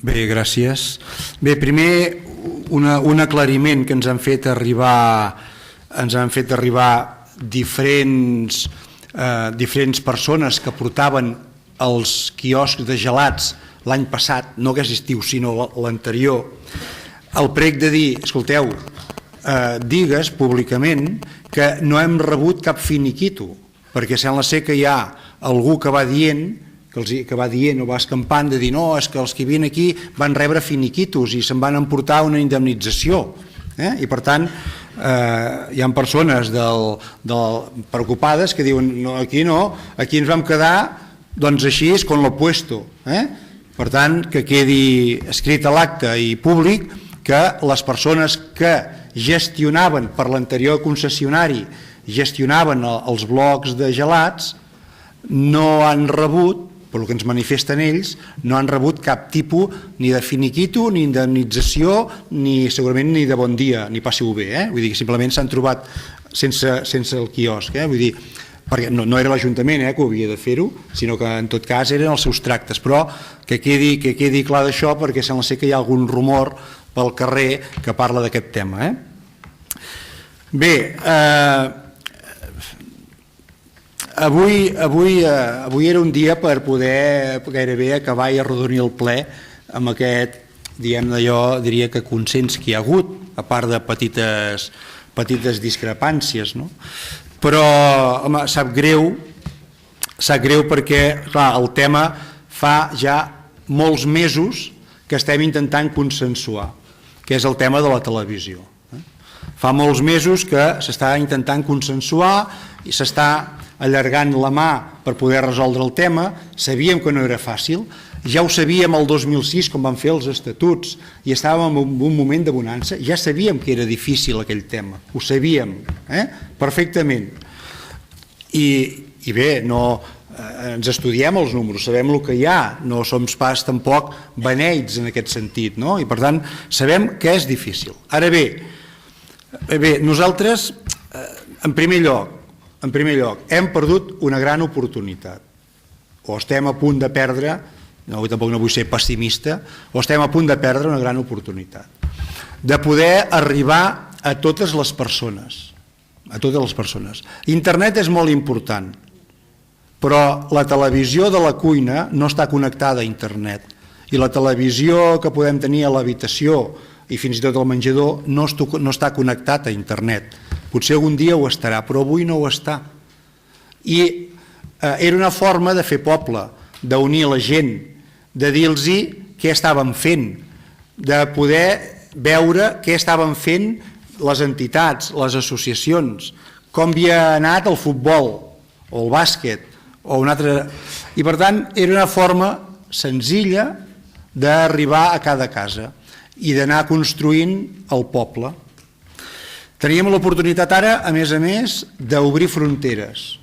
Bé, gràcies. Bé, primer un aclariment que ens han fet arribar diferents persones que portaven els quioscs de gelats l'any passat, no aquest estiu sinó l'anterior, el prec de dir, escolteu, digues públicament que no hem rebut cap finiquito, perquè sembla ser que hi ha algú que va dient o va escampant de dir no, és que els que vinen aquí van rebre finiquitos i se'n van emportar una indemnització. I per tant hi ha persones preocupades que diuen no, aquí ens vam quedar doncs així és con lo puesto. Per tant, que quedi escrit a l'acte i públic que les persones que gestionaven per l'anterior concessionari, gestionaven els blocs de gelats, no han rebut, per el que ens manifesten ells, no han rebut cap tipus ni de finiquito, ni indemnització, ni segurament ni de bon dia, ni passi-ho bé. Vull dir que simplement s'han trobat sense el quiosc. Vull dir, perquè no era l'Ajuntament que ho havia de fer-ho, sinó que en tot cas eren els seus tractes, però que quedi clar d'això perquè sembla ser que hi ha algun rumor pel carrer que parla d'aquest tema. Bé, avui era un dia per poder gairebé acabar i arrodonir el ple amb aquest, diguem-ne, jo diria que consens que hi ha hagut, a part de petites discrepàncies, no? Però, home, sap greu perquè, clar, el tema fa ja molts mesos que estem intentant consensuar, que és el tema de la televisió. Fa molts mesos que s'està intentant consensuar i s'està allargant la mà per poder resoldre el tema. Sabíem que no era fàcil, ja ho sabíem el 2006 quan vam fer els estatuts i estàvem en un moment de bonança, ja sabíem que era difícil aquell tema, ho sabíem perfectament. I bé, ens estudiem els números, sabem el que hi ha, no som pas tampoc beneits en aquest sentit, no? I per tant sabem que és difícil. Ara bé, nosaltres en primer lloc hem perdut una gran oportunitat, o estem a punt de perdre, tampoc no vull ser pessimista, o estem a punt de perdre una gran oportunitat de poder arribar a totes les persones. Internet és molt important, però la televisió de la cuina no està connectada a internet i la televisió que podem tenir a l'habitació i fins i tot al menjador no està connectat a internet. Potser algun dia ho estarà, però avui no ho està. I era una forma de fer poble, d'unir la gent, de dir-los què estàvem fent, de poder veure què estaven fent les entitats, les associacions, com havia anat el futbol o el bàsquet o un altre. I per tant era una forma senzilla d'arribar a cada casa i d'anar construint el poble. Teníem l'oportunitat ara, a més, d'obrir fronteres.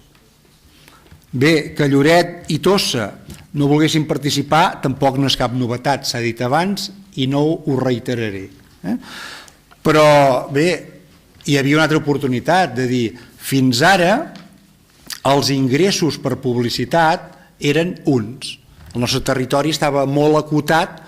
Bé, que Lloret i Tossa no volguessin participar tampoc no és cap novetat, s'ha dit abans i no ho reiteraré. Però bé, hi havia una altra oportunitat de dir, fins ara els ingressos per publicitat eren uns. El nostre territori estava molt acotat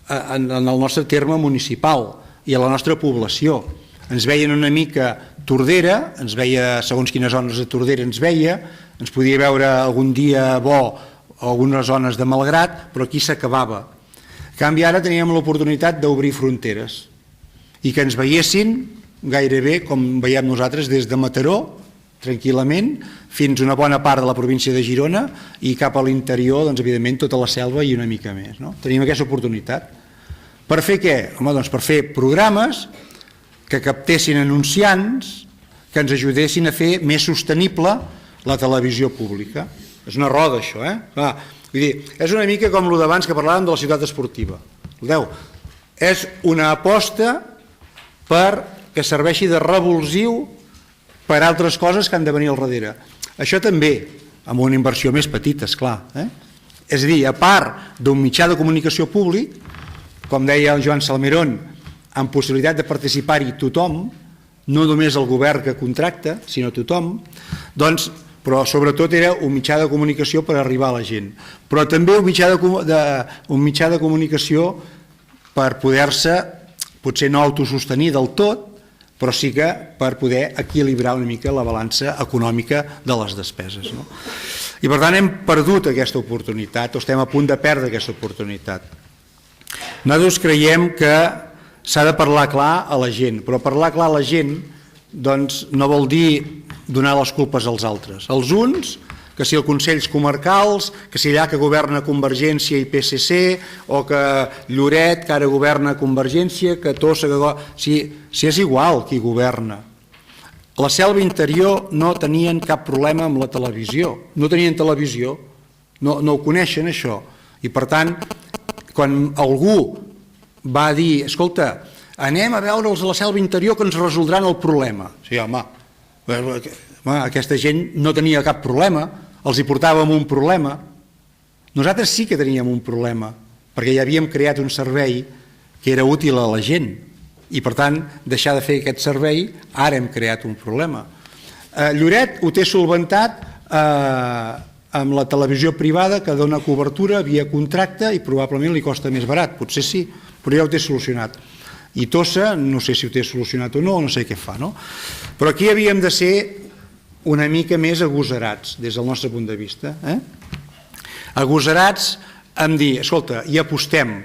en el nostre terme municipal i a la nostra població. Ens veien una mica Tordera, ens veia segons quines zones de Tordera ens veia, ens podia veure algun dia bo o algunes zones de Malgrat, però aquí s'acabava. En canvi ara teníem l'oportunitat d'obrir fronteres i que ens veiessin gairebé com veiem nosaltres des de Mataró, tranquil·lament, fins a una bona part de la província de Girona i cap a l'interior, doncs, evidentment, tota la selva i una mica més. Tenim aquesta oportunitat. Per fer què? Home, doncs per fer programes que captessin anunciants, que ens ajudessin a fer més sostenible la televisió pública. És una roda, això, Vull dir, és una mica com el d'abans que parlàvem de la ciutat esportiva. És una aposta perquè serveixi de revulsiu per altres coses que han de venir al darrere. Això també, amb una inversió més petita, esclar. És a dir, a part d'un mitjà de comunicació públic, com deia el Joan Salmerón, amb possibilitat de participar-hi tothom, no només el govern que contracta, sinó tothom, doncs però sobretot era un mitjà de comunicació per arribar a la gent, però també un mitjà de comunicació per poder-se, potser no autosostenir del tot, però sí que per poder equilibrar una mica la balança econòmica de les despeses. No? I per tant hem perdut aquesta oportunitat, o estem a punt de perdre aquesta oportunitat. Nosaltres creiem que s'ha de parlar clar a la gent, però parlar clar a la gent doncs, no vol dir donar les culpes als altres. Els uns, que si els consells comarcals, que si allà que governa Convergència i PSC, o que Lloret, que ara governa Convergència, que Tossa, si és igual qui governa. A la Selva Interior no tenien cap problema amb la televisió, no tenien televisió, no ho coneixen això, i per tant, quan algú va dir, escolta, anem a veure'ls a la Selva Interior que ens resoldran el problema. Sí, home, aquesta gent no tenia cap problema, els hi portàvem un problema. Nosaltres sí que teníem un problema, perquè ja havíem creat un servei que era útil a la gent, i per tant, deixar de fer aquest servei, ara hem creat un problema. Lloret ho té solventat amb la televisió privada que dona cobertura via contracte i probablement li costa més barat, potser sí, però ja ho té solucionat. I Tossa, no sé si ho té solucionat o no sé què fa, no? Però aquí havíem de ser una mica més agosarats, des del nostre punt de vista. Agosarats en dir, escolta, hi apostem.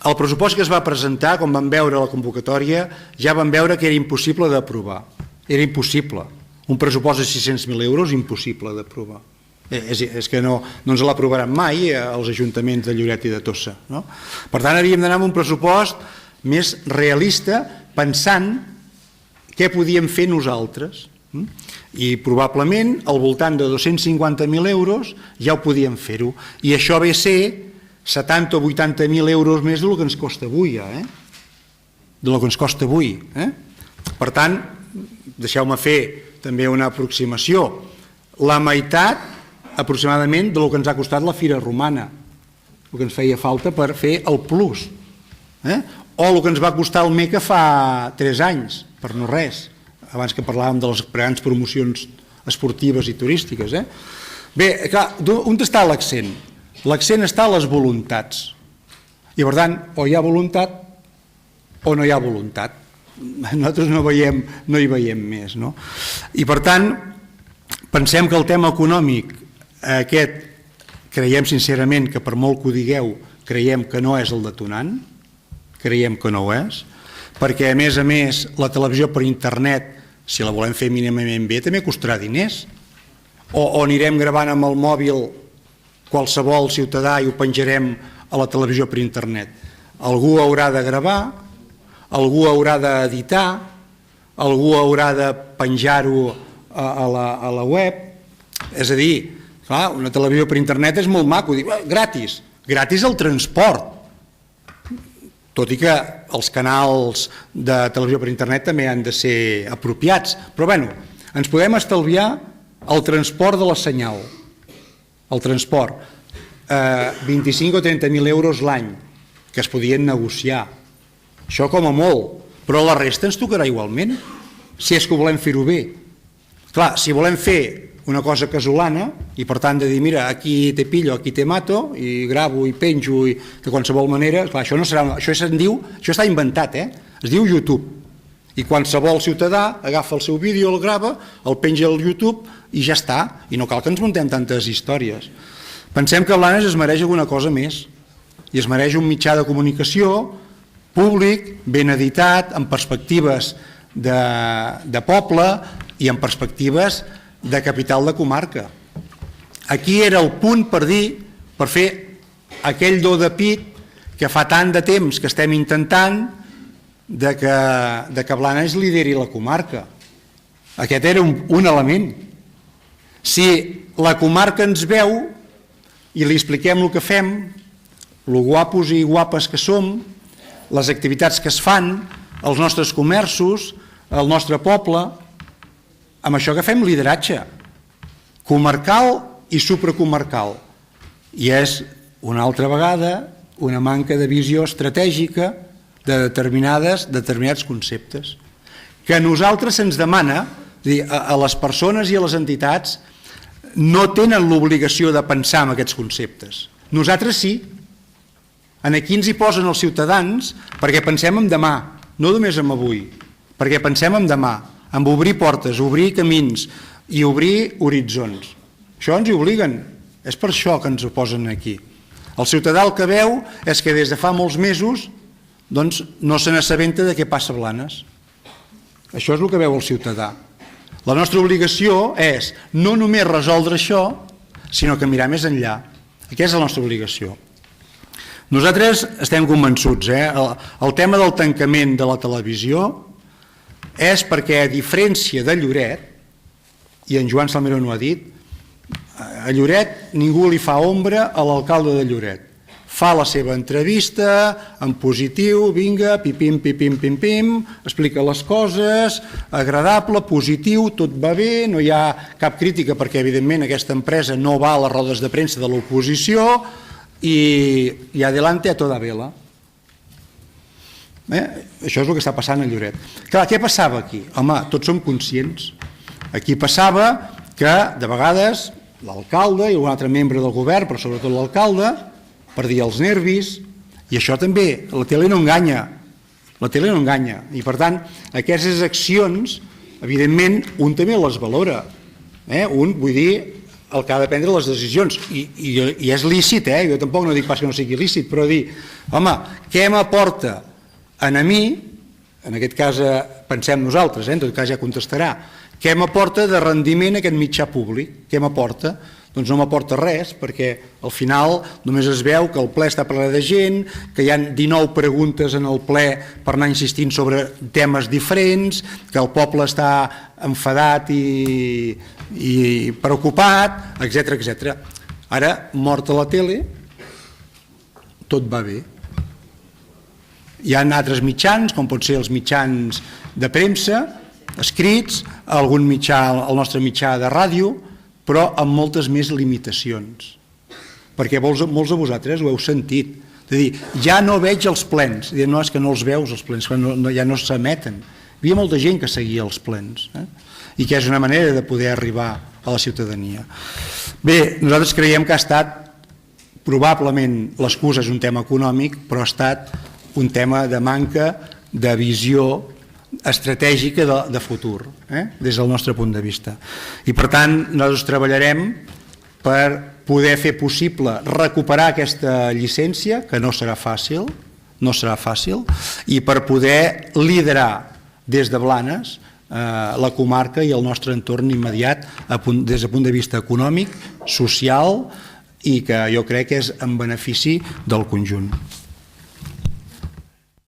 El pressupost que es va presentar, quan vam veure la convocatòria, ja vam veure que era impossible d'aprovar. Era impossible. Un pressupost de 600.000 euros, impossible d'aprovar. És que no ens l'aprovaran mai els ajuntaments de Lloret i de Tossa. No? Per tant, havíem d'anar amb un pressupost més realista, pensant què podíem fer nosaltres. I probablement al voltant de 250.000 euros ja ho podíem fer-ho. I això ve a ser 70 o 80.000 euros més del que ens costa avui. Del que ens costa avui. Per tant, deixeu-me fer també una aproximació. La meitat aproximadament del que ens ha costat la Fira Romana, el que ens feia falta per fer el plus. O el que ens va costar el MECA fa 3 anys, per no res, abans que parlàvem de les grans promocions esportives i turístiques. Bé, clar, on està l'accent? L'accent està a les voluntats. I per tant, o hi ha voluntat o no hi ha voluntat. Nosaltres no hi veiem més. No? I per tant, pensem que el tema econòmic, aquest, creiem sincerament que per molt que ho digueu, creiem que no és el detonant, creiem que no ho és, perquè a més, la televisió per internet, si la volem fer mínimament bé, també costarà diners. O anirem gravant amb el mòbil qualsevol ciutadà i ho penjarem a la televisió per internet. Algú haurà de gravar, algú haurà d'editar, algú haurà de penjar-ho a la web. És a dir, clar, una televisió per internet és molt maco, dir, gratis. Gratis el transport. Tot i que els canals de televisió per internet també han de ser apropiats. Però bé, ens podem estalviar el transport de la senyal. El transport. 25 o 30.000 euros l'any, que es podien negociar. Això com a molt. Però la resta ens tocarà igualment, si és que volem fer-ho bé. Clar, si volem fer una cosa casolana, i per tant de dir, mira, aquí te pillo, aquí te mato, i gravo i penjo, i de qualsevol manera, clar, això no serà, això està inventat, es diu YouTube, i qualsevol ciutadà agafa el seu vídeo, el grava, el penja al YouTube, i ja està, i no cal que ens muntem tantes històries. Pensem que Blanes es mereix alguna cosa més, i es mereix un mitjà de comunicació públic, ben editat, amb perspectives de poble i amb perspectives de capital de comarca. Aquí era el punt per fer aquell do de pit que fa tant de temps que estem intentant de que Blanes lideri la comarca. Aquest era un element. Si la comarca ens veu i li expliquem el que fem, lo guapos i guapes que som, les activitats que es fan, els nostres comerços, el nostre poble, amb això que fem lideratge comarcal i supracomarcal. I és una altra vegada una manca de visió estratègica de determinats conceptes que a nosaltres se'ns demana, a les persones i a les entitats, no tenen l'obligació de pensar en aquests conceptes. Nosaltres sí. Aquí ens hi posen els ciutadans perquè pensem en demà, no només en avui, perquè pensem en demà, en obrir portes, obrir camins i obrir horitzons. Això ens hi obliguen, és per això que ens ho posen aquí. El ciutadà el que veu és que des de fa molts mesos doncs, no se n'assabenta de què passa a Blanes. Això és el que veu el ciutadà. La nostra obligació és no només resoldre això, sinó que mirar més enllà. Aquesta és la nostra obligació. Nosaltres estem convençuts, el tema del tancament de la televisió és perquè, a diferència de Lloret, i en Joan Salmeró no ho ha dit, a Lloret ningú li fa ombra a l'alcalde de Lloret. Fa la seva entrevista en positiu, vinga, pipim, pipim, pim, pim, explica les coses, agradable, positiu, tot va bé, no hi ha cap crítica perquè, evidentment, aquesta empresa no va a les rodes de premsa de l'oposició i adelante a toda vela. Això és el que està passant a Lloret. Clar, què passava aquí? Home, tots som conscients. Aquí passava que, de vegades, l'alcalde i un altre membre del govern, però sobretot l'alcalde, perdia els nervis, i això també, la tele no enganya, i per tant, aquestes accions, evidentment, un també les valora, un, vull dir, el que ha de prendre les decisions, i és lícit, jo tampoc no dic pas que no sigui lícit, però dir, home, què m'aporta a mi, en aquest cas pensem nosaltres, en tot cas ja contestarà, què m'aporta de rendiment aquest mitjà públic, què m'aporta? Doncs no m'aporta res, perquè al final només es veu que el ple està ple de gent, que hi ha 19 preguntes en el ple per anar insistint sobre temes diferents, que el poble està enfadat i preocupat, etc. Ara, morta la tele, tot va bé. Hi ha altres mitjans, com pot ser els mitjans de premsa, escrits, algun mitjà, el nostre mitjà de ràdio, però amb moltes més limitacions. Perquè molts de vosaltres ho heu sentit. És a dir, ja no veig els plens. No, és que no els veus, els plens, ja no s'emeten. Hi havia molta gent que seguia els plens, i que és una manera de poder arribar a la ciutadania. Bé, nosaltres creiem que ha estat, probablement l'excusa és un tema econòmic, però ha estat un tema de manca de visió estratègica de futur, des del nostre punt de vista. I per tant, nosaltres treballarem per poder fer possible recuperar aquesta llicència, que no serà fàcil, i per poder liderar des de Blanes la comarca i el nostre entorn immediat des del punt de vista econòmic, social, i que jo crec que és en benefici del conjunt.